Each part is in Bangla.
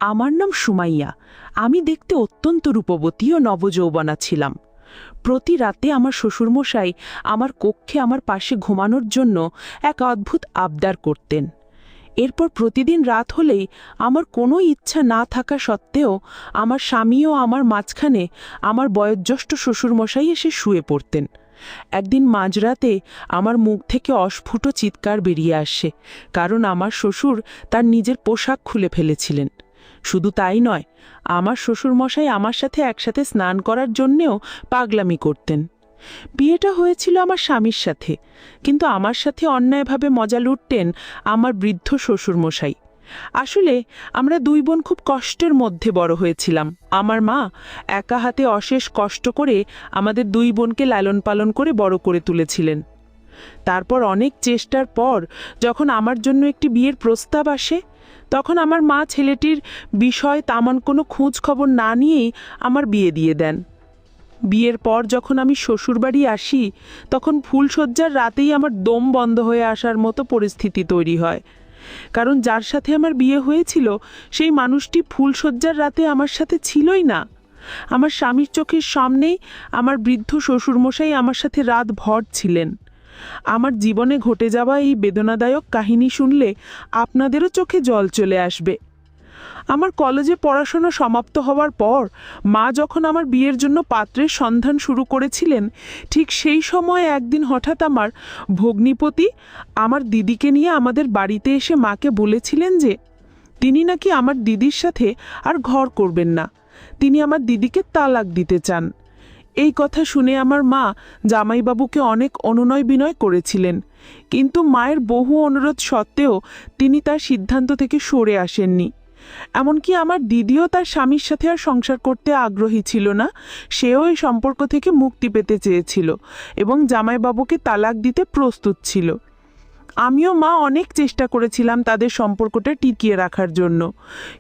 আমার নাম সুমাইয়া। আমি দেখতে অত্যন্ত রূপবতী ও নবযৌবনা ছিলাম। প্রতি রাতে আমার শ্বশুরমশাই আমার কক্ষে আমার পাশে ঘুমানোর জন্য এক অদ্ভুত আবদার করতেন। এরপর প্রতিদিন রাত হলেই আমার কোনো ইচ্ছা না থাকা সত্ত্বেও আমার স্বামীও আমার মাঝখানে আমার বয়োজ্যেষ্ঠ শ্বশুরমশাই এসে শুয়ে পড়তেন। একদিন মাঝরাতে আমার মুখ থেকে অস্ফুট চিৎকার বেরিয়ে আসে, কারণ আমার শ্বশুর তার নিজের পোশাক খুলে ফেলেছিলেন। শুধু তাই নয়, আমার শ্বশুরমশাই আমার সাথে একসাথে স্নান করার জন্যেও পাগলামি করতেন। বিয়েটা হয়েছিল আমার স্বামীর সাথে, কিন্তু আমার সাথে অন্যায়ভাবে মজা লুটতেন আমার বৃদ্ধ শ্বশুরমশাই। আসলে আমরা দুই বোন খুব কষ্টের মধ্যে বড় হয়েছিলাম। আমার মা একা হাতে অশেষ কষ্ট করে আমাদের দুই বোনকে লালন পালন করে বড় করে তুলেছিলেন। তারপর অনেক চেষ্টার পর যখন আমার জন্য একটি বিয়ের প্রস্তাব আসে, তখন আমার মা ছেলেটির বিষয় তেমন কোনো খোঁজ খবর না নিয়েই আমার বিয়ে দিয়ে দেন। বিয়ের পর যখন আমি শ্বশুরবাড়ি আসি, তখন ফুলশয্যার রাতেই আমার দম বন্ধ হয়ে আসার মতো পরিস্থিতি তৈরি হয়। কারণ যার সাথে আমার বিয়ে হয়েছিল সেই মানুষটি ফুলশয্যার রাতে আমার সাথে ছিলই না। আমার স্বামীর চোখের সামনেই আমার বৃদ্ধ শ্বশুরমশাই আমার সাথে রাত ভর ছিলেন। আমার জীবনে ঘটে যাওয়া এই বেদনাদায়ক কাহিনী শুনলে আপনাদেরও চোখে জল চলে আসবে। আমার কলেজে পড়াশোনা সমাপ্ত হওয়ার পর মা যখন আমার বিয়ের জন্য পাত্রের সন্ধান শুরু করেছিলেন, ঠিক সেই সময় একদিন হঠাৎ আমার ভগ্নিপতি আমার দিদিকে নিয়ে আমাদের বাড়িতে এসে মাকে বলেছিলেন যে তিনি নাকি আমার দিদির সাথে আর ঘর করবেন না, তিনি আমার দিদিকে তালাক দিতে চান। এই কথা শুনে আমার মা জামাইবাবুকে অনেক অনুনয় বিনয় করেছিলেন, কিন্তু মায়ের বহু অনুরোধ সত্ত্বেও তিনি তার সিদ্ধান্ত থেকে সরে আসেননি। এমনকি আমার দিদিও তার স্বামীর সাথে আর সংসার করতে আগ্রহী ছিল না। সেও এই সম্পর্ক থেকে মুক্তি পেতে চেয়েছিল এবং জামাইবাবুকে তালাক দিতে প্রস্তুত ছিল। আমিও মা অনেক চেষ্টা করেছিলাম তাদের সম্পর্কটা টিকিয়ে রাখার জন্য,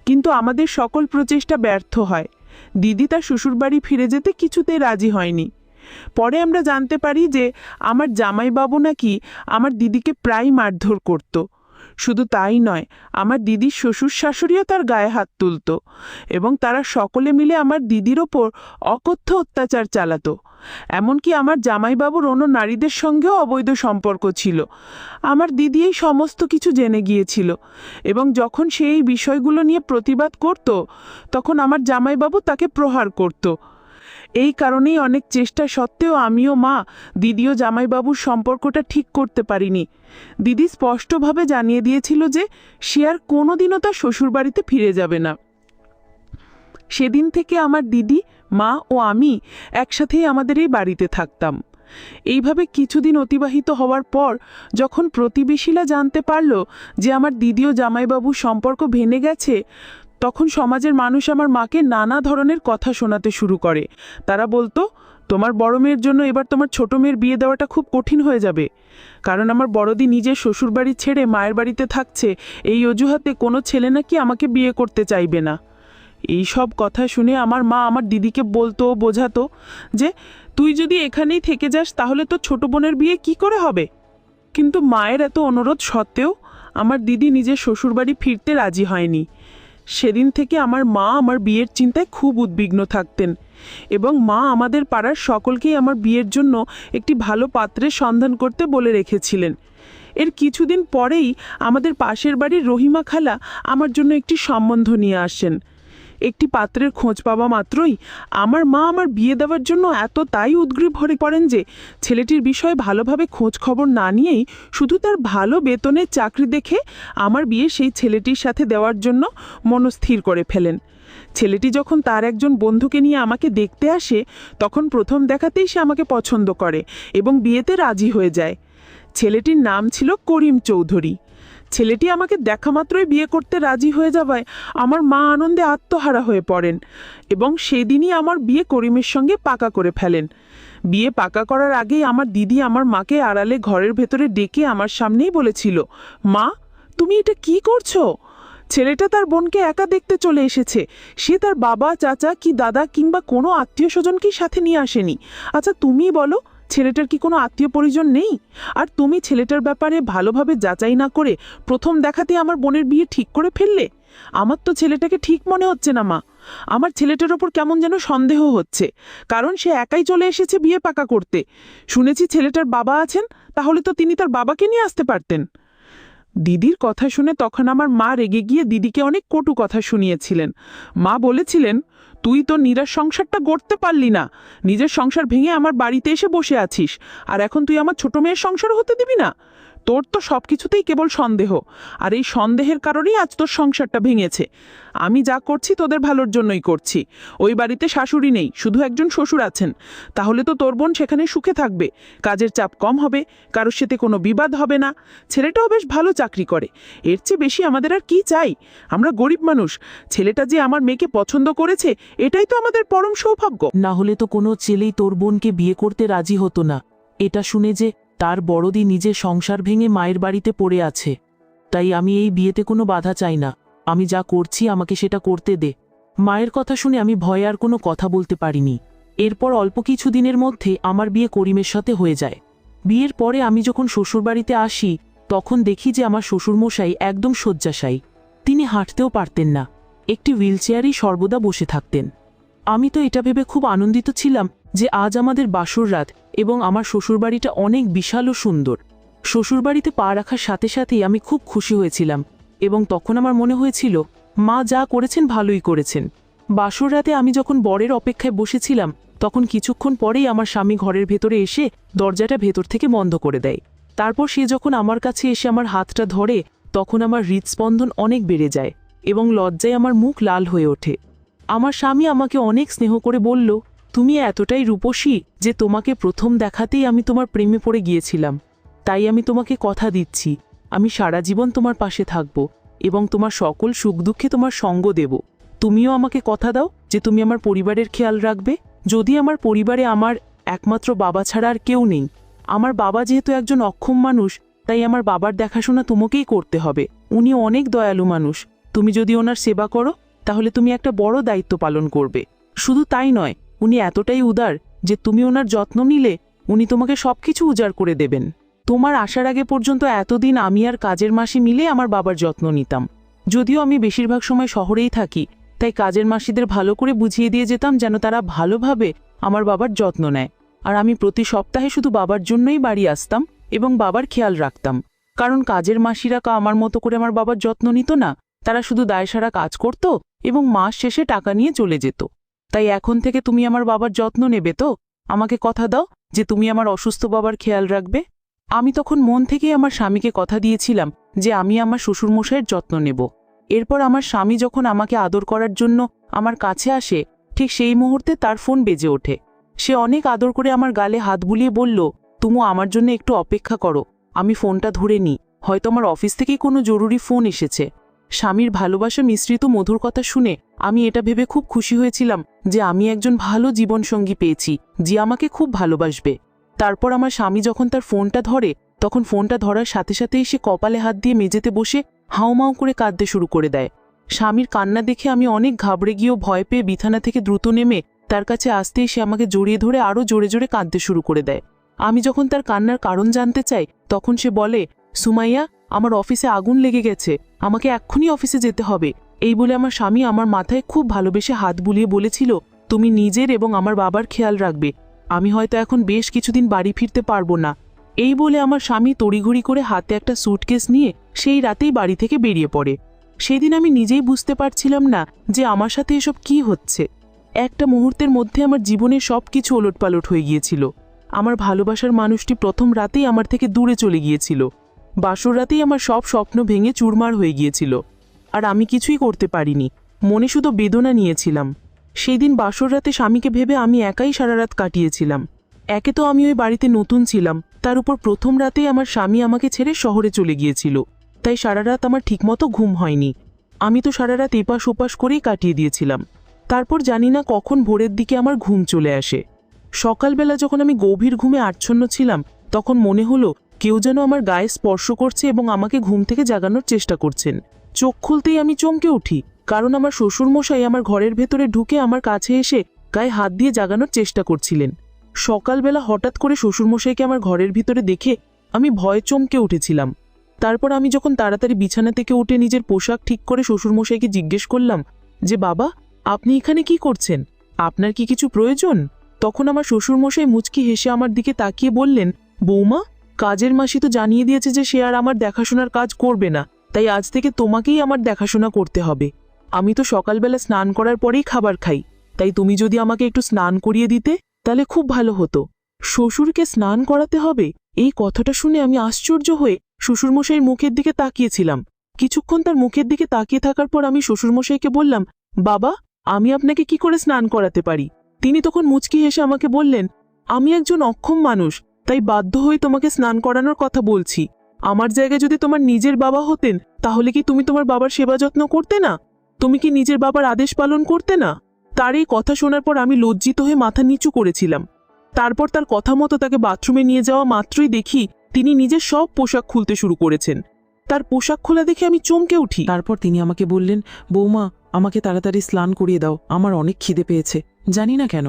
কিন্তু আমাদের সকল প্রচেষ্টা ব্যর্থ হয়। দিদি তার শ্বশুরবাড়ি ফিরে যেতে কিছুতেই রাজি হয়নি। পরে আমরা জানতে পারি যে আমার জামাইবাবু নাকি আমার দিদিকে প্রায় মারধর করত। শুধু তাই নয়, আমার দিদির শ্বশুর শাশুড়িও তার গায়ে হাত তুলত এবং তারা সকলে মিলে আমার দিদির ওপর অকথ্য অত্যাচার চালাতো। এমনকি আমার জামাইবাবুর অন্য নারীদের সঙ্গেও অবৈধ সম্পর্ক ছিল। আমার দিদি এই সমস্ত কিছু জেনে গিয়েছিল এবং যখন সে এই বিষয়গুলো নিয়ে প্রতিবাদ করত, তখন আমার জামাইবাবু তাকে প্রহার করত। এই কারণেই অনেক চেষ্টা সত্ত্বেও আমিও মা দিদিও জামাইবাবুর সম্পর্কটা ঠিক করতে পারিনি। দিদি স্পষ্টভাবে জানিয়ে দিয়েছিল যে সে আর কোনোদিনও তার শ্বশুরবাড়িতে ফিরে যাবে না। সেদিন থেকে আমার দিদি, মা ও আমি একসাথেই আমাদের এই বাড়িতে থাকতাম। এইভাবে কিছুদিন অতিবাহিত হওয়ার পর যখন প্রতিবেশীরা জানতে পারল যে আমার দিদি ও জামাইবাবুর সম্পর্ক ভেঙে গেছে, তখন সমাজের মানুষ আমার মাকে নানা ধরনের কথা শোনাতে শুরু করে। তারা বলতো, তোমার বড় মেয়ের জন্য এবার তোমার ছোট মেয়ের বিয়ে দেওয়াটা খুব কঠিন হয়ে যাবে, কারণ আমার বড়দি নিজের শ্বশুরবাড়ি ছেড়ে মায়ের বাড়িতে থাকছে, এই অজুহাতে কোনো ছেলে নাকি আমাকে বিয়ে করতে চাইবে না। এই সব কথা শুনে আমার মা আমার দিদিকে বলতো, বোঝাতো যে তুই যদি এখানেই থেকে যাস তাহলে তো ছোট বোনের বিয়ে কি করে হবে। কিন্তু মায়ের এত অনুরোধ সত্ত্বেও আমার দিদি নিজের শ্বশুরবাড়ি ফিরতে রাজি হয়নি। সেদিন থেকে আমার মা আমার বিয়ের চিন্তায় খুব উদ্বিগ্ন থাকতেন এবং মা আমাদের পাড়ার সকলকেই আমার বিয়ের জন্য একটি ভালো পাত্রের সন্ধান করতে বলে রেখেছিলেন। এর কিছুদিন পরেই আমাদের পাশের বাড়ির রহিমা খালা আমার জন্য একটি সম্বন্ধ নিয়ে আসেন। একটি পাত্রের খোঁজ পাওয়া মাত্রই আমার মা আমার বিয়ে দেওয়ার জন্য এতটাই উদ্গ্রীব হয়ে পড়েন যে ছেলেটির বিষয়ে ভালোভাবে খোঁজ খবর না নিয়েই শুধু তার ভালো বেতনের চাকরি দেখে আমার বিয়ে সেই ছেলেটির সাথে দেওয়ার জন্য মনস্থির করে ফেলেন। ছেলেটি যখন তার একজন বন্ধুকে নিয়ে আমাকে দেখতে আসে, তখন প্রথম দেখাতেই সে আমাকে পছন্দ করে এবং বিয়েতে রাজি হয়ে যায়। ছেলেটির নাম ছিল করিম চৌধুরী। ছেলেটি আমাকে দেখা মাত্রই বিয়ে করতে রাজি হয়ে যাওয়ায় আমার মা আনন্দে আত্মহারা হয়ে পড়েন এবং সেদিনই আমার বিয়ে করিমের সঙ্গে পাকা করে ফেলেন। বিয়ে পাকা করার আগেই আমার দিদি আমার মাকে আড়ালে ঘরের ভেতরে ডেকে আমার সামনেই বলেছিল, মা তুমি এটা কি করছো? ছেলেটা তার বোনকে একা দেখতে চলে এসেছে। সে তার বাবা, চাচা কি দাদা কিংবা কোনো আত্মীয় স্বজনকেই সাথে নিয়ে আসেনি। আচ্ছা তুমিই বলো, ছেলেটার কি কোনো আত্মীয় পরিজন নেই? আর তুমি ছেলেটার ব্যাপারে ভালোভাবে যাচাই না করে প্রথম দেখাতে আমার বোনের বিয়ে ঠিক করে ফেললে। আমার তো ছেলেটাকে ঠিক মনে হচ্ছে না মা। আমার ছেলেটার ওপর কেমন যেন সন্দেহ হচ্ছে, কারণ সে একাই চলে এসেছে বিয়ে পাকা করতে। শুনেছি ছেলেটার বাবা আছেন, তাহলে তো তিনি তার বাবাকে নিয়ে আসতে পারতেন। দিদির কথা শুনে তখন আমার মা রেগে গিয়ে দিদিকে অনেক কটু কথা শুনিয়েছিলেন। মা বলেছিলেন, তুই তো নীরার সংসারটা গড়তে পারলি না, নিজের সংসার ভেঙে আমার বাড়িতে এসে বসে আছিস, আর এখন তুই আমার ছোট মেয়ের সংসার হতে দিবি না? তোর তো সব কিছুতেই কেবল সন্দেহ, আর এই সন্দেহের কারণেই আজ তোর সংসারটা ভেঙেছে। আমি যা করছি তোদের ভালোর জন্যই করছি। ওই বাড়িতে শাশুড়ি নেই, শুধু একজন শ্বশুর আছেন। তাহলে তো তোর বোন সেখানে সুখে থাকবে, কাজের চাপ কম হবে, কারোর সাথে কোনো বিবাদ হবে না। ছেলেটাও বেশ ভালো চাকরি করে, এর চেয়ে বেশি আমাদের আর কি চাই? আমরা গরিব মানুষ, ছেলেটা যে আমার মেয়েকে পছন্দ করেছে এটাই তো আমাদের পরম সৌভাগ্য। না হলে তো কোনো ছেলেই তোর বোনকে বিয়ে করতে রাজি হতো না। এটা শুনে যে তার বড়দি নিজের সংসার ভেঙে মায়ের বাড়িতে পড়ে আছে, তাই আমি এই বিয়েতে কোনো বাধা চাই না। আমি যা করছি আমাকে সেটা করতে দে। মায়ের কথা শুনে আমি ভয়ে আর কোনো কথা বলতে পারিনি। এরপর অল্প কিছু দিনের মধ্যে আমার বিয়ে করিমের সাথে হয়ে যায়। বিয়ের পরে আমি যখন শ্বশুরবাড়িতে আসি তখন দেখি যে আমার শ্বশুরমশাই একদম শয্যাশায়ী। তিনি হাঁটতেও পারতেন না, একটি হুইলচেয়ারেই সর্বদা বসে থাকতেন। আমি তো এটা ভেবে খুব আনন্দিত ছিলাম যে আজ আমাদের বাসর রাত এবং আমার শ্বশুরবাড়িটা অনেক বিশাল ও সুন্দর। শ্বশুরবাড়িতে পা রাখার সাথে সাথেই আমি খুব খুশি হয়েছিলাম এবং তখন আমার মনে হয়েছিল মা যা করেছেন ভালোই করেছেন। বাসর রাতে আমি যখন বরের অপেক্ষায় বসেছিলাম তখন কিছুক্ষণ পরেই আমার স্বামী ঘরের ভেতরে এসে দরজাটা ভেতর থেকে বন্ধ করে দেয়। তারপর সে যখন আমার কাছে এসে আমার হাতটা ধরে তখন আমার হৃদস্পন্দন অনেক বেড়ে যায় এবং লজ্জায় আমার মুখ লাল হয়ে ওঠে। আমার স্বামী আমাকে অনেক স্নেহ করে বলল, তুমি এতটাই রূপসী যে তোমাকে প্রথম দেখাতেই আমি তোমার প্রেমে পড়ে গিয়েছিলাম। তাই আমি তোমাকে কথা দিচ্ছি, আমি সারা জীবন তোমার পাশে থাকব এবং তোমার সকল সুখ দুঃখে তোমার সঙ্গ দেব। তুমিও আমাকে কথা দাও যে তুমি আমার পরিবারের খেয়াল রাখবে। যদি আমার পরিবারে আমার একমাত্র বাবা ছাড়া আর কেউ নেই, আমার বাবা যেহেতু একজন অক্ষম মানুষ, তাই আমার বাবার দেখাশোনা তোমাকেই করতে হবে। উনি অনেক দয়ালু মানুষ, তুমি যদি ওনার সেবা করো তাহলে তুমি একটা বড় দায়িত্ব পালন করবে। শুধু তাই নয়, উনি এতটাই উদার যে তুমি ওনার যত্ন নিলে উনি তোমাকে সবকিছু উজাড় করে দেবেন। তোমার আসার আগে পর্যন্ত এতদিন আমি আর কাজের মাসি মিলে আমার বাবার যত্ন নিতাম। যদিও আমি বেশিরভাগ সময় শহরেই থাকি, তাই কাজের মাসিদের ভালো করে বুঝিয়ে দিয়ে যেতাম যেন তারা ভালোভাবে আমার বাবার যত্ন নেয়। আর আমি প্রতি সপ্তাহে শুধু বাবার জন্যই বাড়ি আসতাম এবং বাবার খেয়াল রাখতাম, কারণ কাজের মাসিরা আমার মতো করে আমার বাবার যত্ন নিত না। তারা শুধু দায়সারা কাজ করত এবং মাস শেষে টাকা নিয়ে চলে যেত। তাই এখন থেকে তুমি আমার বাবার যত্ন নেবে তো? আমাকে কথা দাও যে তুমি আমার অসুস্থ বাবার খেয়াল রাখবে। আমি তখন মন থেকেই আমার স্বামীকে কথা দিয়েছিলাম যে আমি আমার শ্বশুরমশাইয়ের যত্ন নেব। এরপর আমার স্বামী যখন আমাকে আদর করার জন্য আমার কাছে আসে, ঠিক সেই মুহূর্তে তার ফোন বেজে ওঠে। সে অনেক আদর করে আমার গালে হাত বুলিয়ে বলল, তুমি আমার জন্য একটু অপেক্ষা করো। আমি ফোনটা ধরে নিই, হয়তো আমার অফিস থেকেই কোনো জরুরি ফোন এসেছে। স্বামীর ভালোবাসা মিশ্রিত মধুর কথা শুনে আমি এটা ভেবে খুব খুশি হয়েছিলাম যে আমি একজন ভালো জীবনসঙ্গী পেয়েছি যে আমাকে খুব ভালোবাসবে। তারপর আমার স্বামী যখন তার ফোনটা ধরে তখন ফোনটা ধরার সাথে সাথেই সে কপালে হাত দিয়ে মেঝেতে বসে হাউমাউ করে কাঁদতে শুরু করে দেয়। স্বামীর কান্না দেখে আমি অনেক ঘাবড়ে গিয়েও ভয় পেয়ে বিছানা থেকে দ্রুত নেমে তার কাছে আসতেই সে আমাকে জড়িয়ে ধরে আরও জোরে জোরে কাঁদতে শুরু করে দেয়। আমি যখন তার কান্নার কারণ জানতে চাই তখন সে বলে, সুমাইয়া, আমার অফিসে আগুন লেগে গেছে, আমাকে এক্ষুনি অফিসে যেতে হবে। এই বলে আমার স্বামী আমার মাথায় খুব ভালোবেসে হাত বুলিয়ে বলেছিল, তুমি নিজের এবং আমার বাবার খেয়াল রাখবে, আমি হয়তো এখন বেশ কিছুদিন বাড়ি ফিরতে পারবো না। এই বলে আমার স্বামী তড়িঘড়ি করে হাতে একটা স্যুটকেস নিয়ে সেই রাতেই বাড়ি থেকে বেরিয়ে পড়ে। সেদিন আমি নিজেই বুঝতে পারছিলাম না যে আমার সাথে এসব কি হচ্ছে। একটা মুহূর্তের মধ্যে আমার জীবনের সব কিছু ওলটপালট হয়ে গিয়েছিল। আমার ভালোবাসার মানুষটি প্রথম রাতেই আমার থেকে দূরে চলে গিয়েছিল। বাসর রাতেই আমার সব স্বপ্ন ভেঙে চুরমার হয়ে গিয়েছিল, আর আমি কিছুই করতে পারিনি, মনে শুধু বেদনা নিয়েছিলাম। সেই দিন বাসর রাতে স্বামীকে ভেবে আমি একাই সারা রাত কাটিয়েছিলাম। একে তো আমি ওই বাড়িতে নতুন ছিলাম, তার উপর প্রথম রাতেই আমার স্বামী আমাকে ছেড়ে শহরে চলে গিয়েছিল, তাই সারা রাত আমার ঠিকমতো ঘুম হয়নি। আমি তো সারা রাত এপাশ ওপাশ করেই কাটিয়ে দিয়েছিলাম। তারপর জানি না কখন ভোরের দিকে আমার ঘুম চলে আসে। সকালবেলা যখন আমি গভীর ঘুমে আচ্ছন্ন ছিলাম তখন মনে হলো কেউ যেন আমার গায়ে স্পর্শ করছে এবং আমাকে ঘুম থেকে জাগানোর চেষ্টা করছেন। চোখ খুলতেই আমি চমকে উঠি, কারণ আমার শ্বশুরমশাই আমার ঘরের ভেতরে ঢুকে আমার কাছে এসে গায়ে হাত দিয়ে জাগানোর চেষ্টা করছিলেন। সকালবেলা হঠাৎ করে শ্বশুরমশাইকে আমার ঘরের ভিতরে দেখে আমি ভয়ে চমকে উঠেছিলাম। তারপর আমি যখন তাড়াতাড়ি বিছানা থেকে উঠে নিজের পোশাক ঠিক করে শ্বশুরমশাইকে জিজ্ঞেস করলাম যে বাবা, আপনি এখানে কি করছেন? আপনার কি কিছু প্রয়োজন? তখন আমার শ্বশুরমশাই মুচকি হেসে আমার দিকে তাকিয়ে বললেন, বৌমা, কাজের মাসি তো জানিয়ে দিয়েছে যে সে আর আমার দেখাশোনার কাজ করবে না, তাই আজ থেকে তোমাকেই আমার দেখাশোনা করতে হবে। আমি তো সকালবেলা স্নান করার পরেই খাবার খাই, তাই তুমি যদি আমাকে একটু স্নান করিয়ে দিতে তাহলে খুব ভালো হতো। শ্বশুরকে স্নান করাতে হবে? এই কথাটা শুনে আমি আশ্চর্য হয়ে শ্বশুরমশাইয়ের মুখের দিকে তাকিয়েছিলাম। কিছুক্ষণ তার মুখের দিকে তাকিয়ে থাকার পর আমি শ্বশুরমশাইকে বললাম, বাবা, আমি আপনাকে কি করে স্নান করাতে পারি? তিনি তখন মুচকি হেসে আমাকে বললেন, আমি একজন অক্ষম মানুষ, তাই বাধ্য হয়ে তোমাকে স্নান করানোর কথা বলছি। আমার জায়গায় যদি তোমার নিজের বাবা হতেন তাহলে কি তুমি তোমার বাবার সেবা যত্ন করতে না? তুমি কি নিজের বাবার আদেশ পালন করতে না? তার এই কথা শোনার পর আমি লজ্জিত হয়ে মাথা নিচু করেছিলাম। তারপর তার কথা মতো তাকে বাথরুমে নিয়ে যাওয়া মাত্রই দেখি তিনি নিজের সব পোশাক খুলতে শুরু করেছেন। তার পোশাক খোলা দেখে আমি চমকে উঠি। তারপর তিনি আমাকে বললেন, বৌমা, আমাকে তাড়াতাড়ি স্নান করিয়ে দাও, আমার অনেক খিদে পেয়েছে। জানি না কেন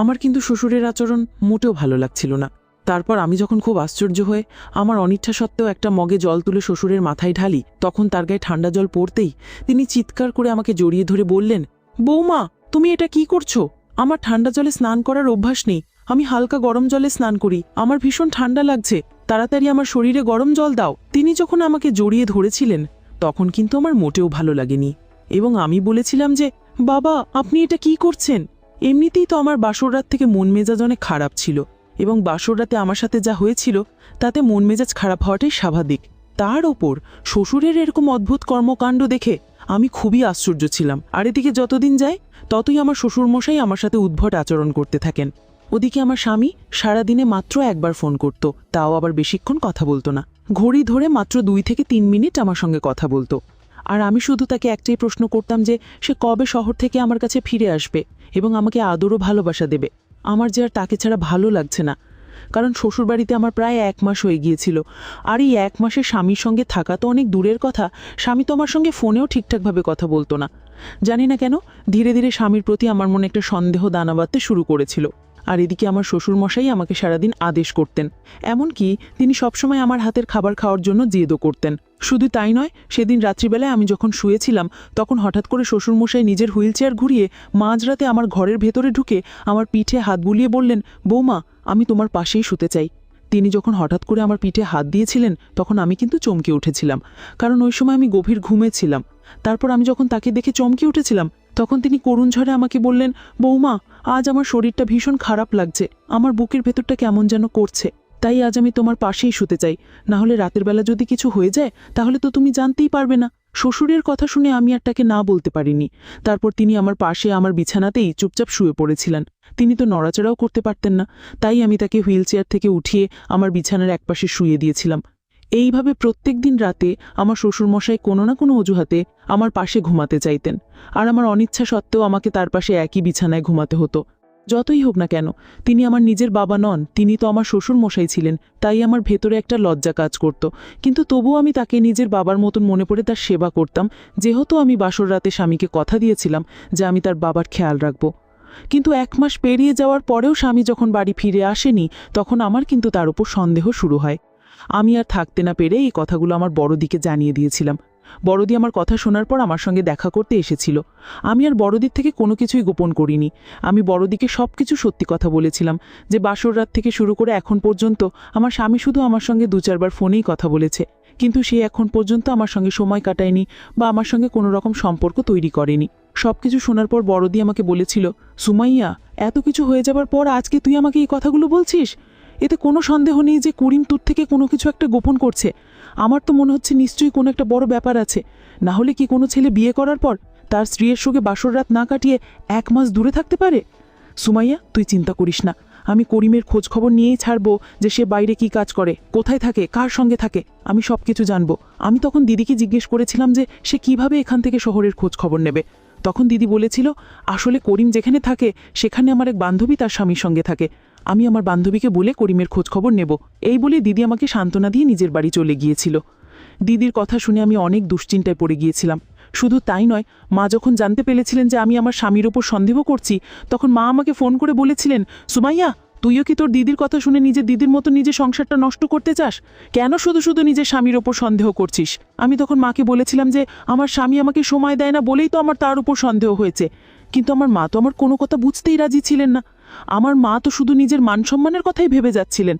আমার কিন্তু শ্বশুরের আচরণ মোটেও ভালো লাগছিল না। তারপর আমি যখন খুব আশ্চর্য হয়ে আমার অনিচ্ছা সত্ত্বেও একটা মগে জল তুলে শ্বশুরের মাথায় ঢালি, তখন তার গায়ে ঠান্ডা জল পড়তেই তিনি চিৎকার করে আমাকে জড়িয়ে ধরে বললেন, বৌমা, তুমি এটা কি করছো? আমার ঠান্ডা জলে স্নান করার অভ্যাস নেই, আমি হালকা গরম জলে স্নান করি, আমার ভীষণ ঠান্ডা লাগছে, তাড়াতাড়ি আমার শরীরে গরম জল দাও। তিনি যখন আমাকে জড়িয়ে ধরেছিলেন তখন কিন্তু আমার মোটেও ভালো লাগেনি, এবং আমি বলেছিলাম যে, বাবা, আপনি এটা কি করছেন? এমনিতেই তো আমার বাসর রাত থেকে মন মেজাজ অনেক খারাপ ছিল, এবং বাসর রাতে আমার সাথে যা হয়েছিল তাতে মন মেজাজ খারাপ হওয়াটাই স্বাভাবিক। তার ওপর শ্বশুরের এরকম অদ্ভুত কর্মকাণ্ড দেখে আমি খুবই আশ্চর্য ছিলাম। আর এদিকে যতদিন যায় ততই আমার শ্বশুরমশাই আমার সাথে উদ্ভট আচরণ করতে থাকেন। ওদিকে আমার স্বামী সারাদিনে মাত্র একবার ফোন করত, তাও আবার বেশিক্ষণ কথা বলতো না। ঘড়ি ধরে মাত্র 2 থেকে 3 মিনিট আমার সঙ্গে কথা বলতো। আর আমি শুধু তাকে একটাই প্রশ্ন করতাম যে সে কবে শহর থেকে আমার কাছে ফিরে আসবে এবং আমাকে আদর ও ভালোবাসা দেবে। আমার যে আর তাকে ছাড়া ভালো লাগছে না, কারণ শ্বশুরবাড়িতে আমার প্রায় 1 মাস হয়ে গিয়েছিল। আর এই 1 মাসে স্বামীর সঙ্গে থাকা তো অনেক দূরের কথা, স্বামী তো আমার সঙ্গে ফোনেও ঠিকঠাকভাবে কথা বলতো না। জানি না কেন ধীরে ধীরে স্বামীর প্রতি আমার মনে একটা সন্দেহ দানা বাঁধতে শুরু করেছিল। আর এদিকে আমার শ্বশুরমশাই আমাকে সারাদিন আদেশ করতেন, এমনকি তিনি সবসময় আমার হাতের খাবার খাওয়ার জন্য জেদও করতেন। শুধু তাই নয়, সেদিন রাত্রিবেলায় আমি যখন শুয়েছিলাম তখন হঠাৎ করে শ্বশুরমশাই নিজের হুইল চেয়ার ঘুরিয়ে মাঝরাতে আমার ঘরের ভেতরে ঢুকে আমার পিঠে হাত বুলিয়ে বললেন, বৌমা, আমি তোমার পাশেই শুতে চাই। তিনি যখন হঠাৎ করে আমার পিঠে হাত দিয়েছিলেন তখন আমি কিন্তু চমকে উঠেছিলাম, কারণ ওই সময় আমি গভীর ঘুমে ছিলাম। তারপর আমি যখন তাকে দেখে চমকে উঠেছিলাম তখন তিনি করুণ ঝড়ে আমাকে বললেন, বৌমা, আজ আমার শরীরটা ভীষণ খারাপ লাগছে, আমার বুকের ভেতরটা কেমন যেন করছে, তাই আজ আমি তোমার পাশেই শুতে চাই, না হলে রাতের বেলা যদি কিছু হয়ে যায় তাহলে তো তুমি জানতেই পারবে না। শ্বশুরের কথা শুনে আমি আর তাকে না বলতে পারিনি। তারপর তিনি আমার পাশে আমার বিছানাতেই চুপচাপ শুয়ে পড়েছিলেন। তিনি তো নড়াচড়াও করতে পারতেন না, তাই আমি তাকে হুইল চেয়ার থেকে উঠিয়ে আমার বিছানার একপাশে শুয়ে দিয়েছিলাম। এইভাবে প্রত্যেক দিন রাতে আমার শ্বশুরমশাই কোনো না কোনো অজুহাতে আমার পাশে ঘুমাতে চাইতেন, আর আমার অনিচ্ছা সত্ত্বেও আমাকে তার পাশে একই বিছানায় ঘুমাতে হতো। যতই হোক না কেন তিনি আমার নিজের বাবা নন, তিনি তো আমার শ্বশুরমশাই ছিলেন, তাই আমার ভেতরে একটা লজ্জা কাজ করত। কিন্তু তবুও আমি তাকে নিজের বাবার মতন মনে পড়ে তার সেবা করতাম, যেহেতু আমি বাসর রাতে স্বামীকে কথা দিয়েছিলাম যে আমি তার বাবার খেয়াল রাখব। কিন্তু 1 মাস পেরিয়ে যাওয়ার পরেও স্বামী যখন বাড়ি ফিরে আসেনি তখন আমার কিন্তু তার উপর সন্দেহ শুরু হয়। আমি আর থাকতে না পেরে এই কথাগুলো আমার বড়দিকে জানিয়ে দিয়েছিলাম। বড়দি আমার কথা শোনার পর আমার সঙ্গে দেখা করতে এসেছিল। আমি আর বড়দির থেকে কোনো কিছুই গোপন করিনি। আমি বড়দিকে সব কিছু সত্যি কথা বলেছিলাম যে বাসর রাত থেকে শুরু করে এখন পর্যন্ত আমার স্বামী শুধু আমার সঙ্গে 2-4 বার ফোনেই কথা বলেছে, কিন্তু সে এখন পর্যন্ত আমার সঙ্গে সময় কাটায়নি বা আমার সঙ্গে কোনো রকম সম্পর্ক তৈরি করেনি। সব কিছু শোনার পর বড়দি আমাকে বলেছিল, সুমাইয়া, এত কিছু হয়ে যাবার পর আজকে তুই আমাকে এই কথাগুলো বলছিস? এতে কোনো সন্দেহ নেই যে করিম তোর থেকে কোনো কিছু একটা গোপন করছে। আমার তো মনে হচ্ছে নিশ্চয়ই কোনো একটা বড় ব্যাপার আছে, না হলে কি কোনো ছেলে বিয়ে করার পর তার স্ত্রীর সঙ্গে বাসর রাত না কাটিয়ে 1 মাস দূরে থাকতে পারে? সুমাইয়া, তুই চিন্তা করিস না, আমি করিমের খোঁজ খবর নিয়েই ছাড়বো যে সে বাইরে কি কাজ করে, কোথায় থাকে, কার সঙ্গে থাকে, আমি সব কিছু জানবো। আমি তখন দিদিকে জিজ্ঞেস করেছিলাম যে সে কিভাবে এখান থেকে শহরের খোঁজ খবর নেবে। তখন দিদি বলেছিল, আসলে করিম যেখানে থাকে সেখানে আমার এক বান্ধবী তার স্বামীর সঙ্গে থাকে, আমি আমার বান্ধবীকে বলে করিমের খোঁজ খবর নেব। এই বলে দিদি আমাকে সান্ত্বনা দিয়ে নিজের বাড়ি চলে গিয়েছিল। দিদির কথা শুনে আমি অনেক দুশ্চিন্তায় পড়ে গিয়েছিলাম। শুধু তাই নয়, মা যখন জানতে পেরেছিলেন যে আমি আমার স্বামীর ওপর সন্দেহ করছি, তখন মা আমাকে ফোন করে বলেছিলেন, সুমাইয়া, তুইও কি তোর দিদির কথা শুনে নিজের দিদির মতো নিজের সংসারটা নষ্ট করতে চাস? কেন শুধু শুধু নিজের স্বামীর ওপর সন্দেহ করছিস? আমি তখন মাকে বলেছিলাম যে আমার স্বামী আমাকে সময় দেয় না বলেই তো আমার তার উপর সন্দেহ হয়েছে। কিন্তু আমার মা তো আমার কোনো কথা বুঝতেই রাজি ছিলেন না। আমার মা তো শুধু নিজের মান সম্মানের কথাই ভেবে যাচ্ছিলেন।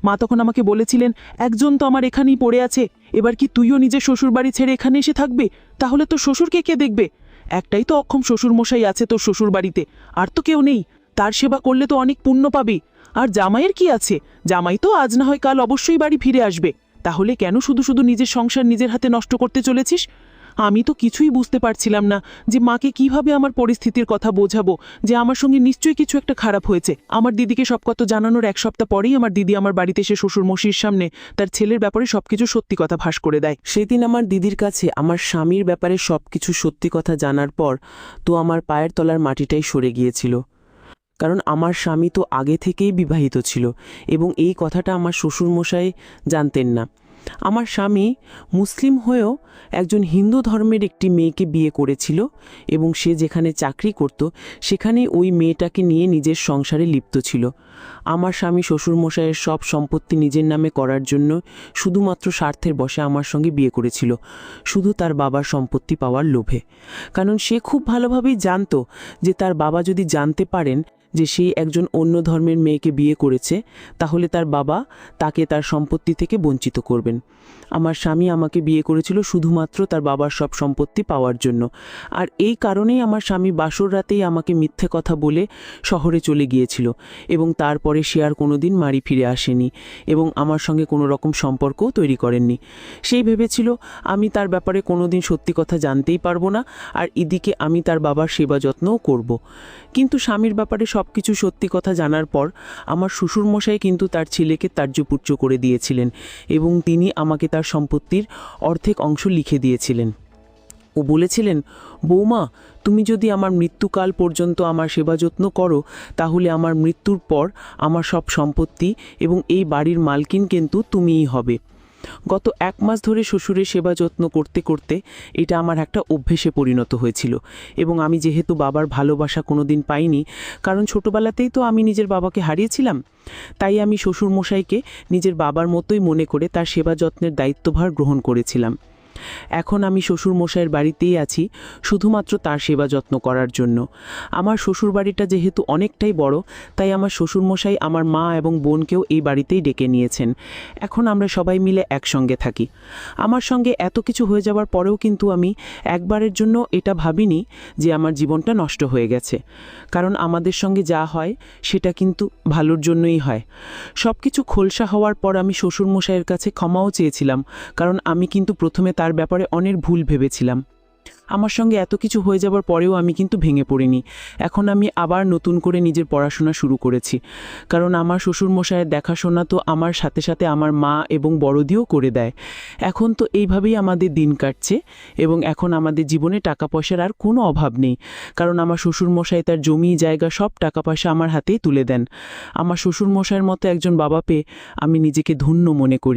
মা তখন আমাকে বলেছিলেন, একজন তো আমার এখানেই পড়ে আছে, এবার কি তুইও নিজের শ্বশুরবাড়ি ছেড়ে এখানে এসে থাকবে? তাহলে তোর শ্বশুরকে কে দেখবে? একটাই তো অক্ষম শ্বশুরমশাই আছে তোর শ্বশুরবাড়িতে, আর তো কেউ নেই। তার সেবা করলে তো অনেক পুণ্য পাবে। আর জামাইয়ের কি আছে? জামাই তো আজ না হয় কাল অবশ্যই বাড়ি ফিরে আসবে। তাহলে কেন শুধু শুধু নিজের সংসার নিজের হাতে নষ্ট করতে চলেছিস? আমি তো কিছুই বুঝতে পারছিলাম না যে মাকে কিভাবে আমার পরিস্থিতির কথা বোঝাবো, যে আমার সঙ্গে নিশ্চয়ই কিছু একটা খারাপ হয়েছে। আমার দিদিকে সব কথা জানানোর 1 সপ্তাহ পরেই আমার দিদি আমার বাড়িতে এসে শ্বশুরমশাইয়ের সামনে তার ছেলের ব্যাপারে সবকিছু সত্যি কথা ফাঁস করে দেয়। সেদিন আমার দিদির কাছে আমার স্বামীর ব্যাপারে সবকিছু সত্যি কথা জানার পর তো আমার পায়ের তলার মাটিটাই সরে গিয়েছিল। কারণ আমার স্বামী তো আগে থেকেই বিবাহিত ছিল এবং এই কথাটা আমার শ্বশুরমশাই জানতেন না। আমার স্বামী মুসলিম হয়েও একজন হিন্দু ধর্মের একটি মেয়েকে বিয়ে করেছিল এবং সে যেখানে চাকরি করত সেখানেই ওই মেয়েটাকে নিয়ে নিজের সংসারে লিপ্ত ছিল। আমার স্বামী শ্বশুরমশাইয়ের সব সম্পত্তি নিজের নামে করার জন্য শুধুমাত্র স্বার্থের বশে আমার সঙ্গে বিয়ে করেছিল, শুধু তার বাবার সম্পত্তি পাওয়ার লোভে। কারণ সে খুব ভালোভাবেই জানতো যে তার বাবা যদি জানতে পারেন যে সে একজন অন্য ধর্মের মেয়েকে বিয়ে করেছে, তাহলে তার বাবা তাকে তার সম্পত্তি থেকে বঞ্চিত করবেন। আমার স্বামী আমাকে বিয়ে করেছিল শুধুমাত্র তার বাবার সব সম্পত্তি পাওয়ার জন্য। আর এই কারণেই আমার স্বামী বাসর রাতেই আমাকে মিথ্যে কথা বলে শহরে চলে গিয়েছিল এবং তারপরে সে আর কোনোদিন বাড়ি ফিরে আসেনি এবং আমার সঙ্গে কোনো রকম সম্পর্কও তৈরি করেননি। সেই ভেবেছিল আমি তার ব্যাপারে কোনোদিন সত্যি কথা জানতেই পারবো না, আর এদিকে আমি তার বাবার সেবা যত্নও করব। কিন্তু স্বামীর ব্যাপারে সব কিছু সত্যি কথা জানার পর আমার শ্বশুরমশাই কিন্তু তার ছেলেকে ত্যায্যপুত্র করে দিয়েছিলেন এবং তিনি আমাকে তার সম্পত্তির অর্ধেক অংশ লিখে দিয়েছিলেন। ও বলেছিলেন, বৌমা, তুমি যদি আমার মৃত্যুকাল পর্যন্ত আমার সেবা যত্ন করো তাহলে আমার মৃত্যুর পর আমার সব সম্পত্তি এবং এই বাড়ির মালকিন কিন্তু তুমিই হবে। গত 1 মাস ধরে শ্বশুরের সেবা যত্ন করতে করতে এটা আমার একটা অভ্যেসে পরিণত হয়েছিল এবং আমি যেহেতু বাবার ভালোবাসা কোনোদিন পাইনি, কারণ ছোটবেলাতেই তো আমি নিজের বাবাকে হারিয়েছিলাম, তাই আমি শ্বশুরমশাইকে নিজের বাবার মতোই মনে করে তার সেবা যত্নের দায়িত্বভার গ্রহণ করেছিলাম। এখন আমি শ্বশুরমশাইয়ের বাড়িতেই আছি শুধুমাত্র তার সেবা যত্ন করার জন্য। আমার শ্বশুরবাড়িটা যেহেতু অনেকটাই বড়, তাই আমার শ্বশুরমশাই আমার মা এবং বোনকেও এই বাড়িতেই ডেকে নিয়েছেন। এখন আমরা সবাই মিলে একসঙ্গে থাকি। আমার সঙ্গে এত কিছু হয়ে যাওয়ার পরেও কিন্তু আমি একবারের জন্য এটা ভাবিনি যে আমার জীবনটা নষ্ট হয়ে গেছে, কারণ আমাদের সঙ্গে যা হয় সেটা কিন্তু ভালোর জন্যই হয়। সব কিছু খোলসা হওয়ার পর আমি শ্বশুরমশাইয়ের কাছে ক্ষমাও চেয়েছিলাম, কারণ আমি কিন্তু প্রথমে তার ব্যাপারে অনেক ভুল ভেবেছিলাম। আমার সঙ্গে এত কিছু হয়ে যাবার পরেও আমি কিন্তু ভেঙে পড়িনি। এখন আমি আবার নতুন করে নিজের পড়াশোনা শুরু করেছি, কারণ আমার শ্বশুরমশাইয়ের দেখাশোনা তো আমার সাথে সাথে আমার মা এবং বড়দিও করে দেয়। এখন তো এইভাবেই আমাদের দিন কাটছে এবং এখন আমাদের জীবনে টাকা পয়সার আর কোনো অভাব নেই, কারণ আমার শ্বশুরমশাই তার জমি জায়গা সব টাকা পয়সা আমার হাতেই তুলে দেন। আমার শ্বশুরমশাইয়ের মতো একজন বাবা পেয়ে আমি নিজেকে ধন্য মনে করি।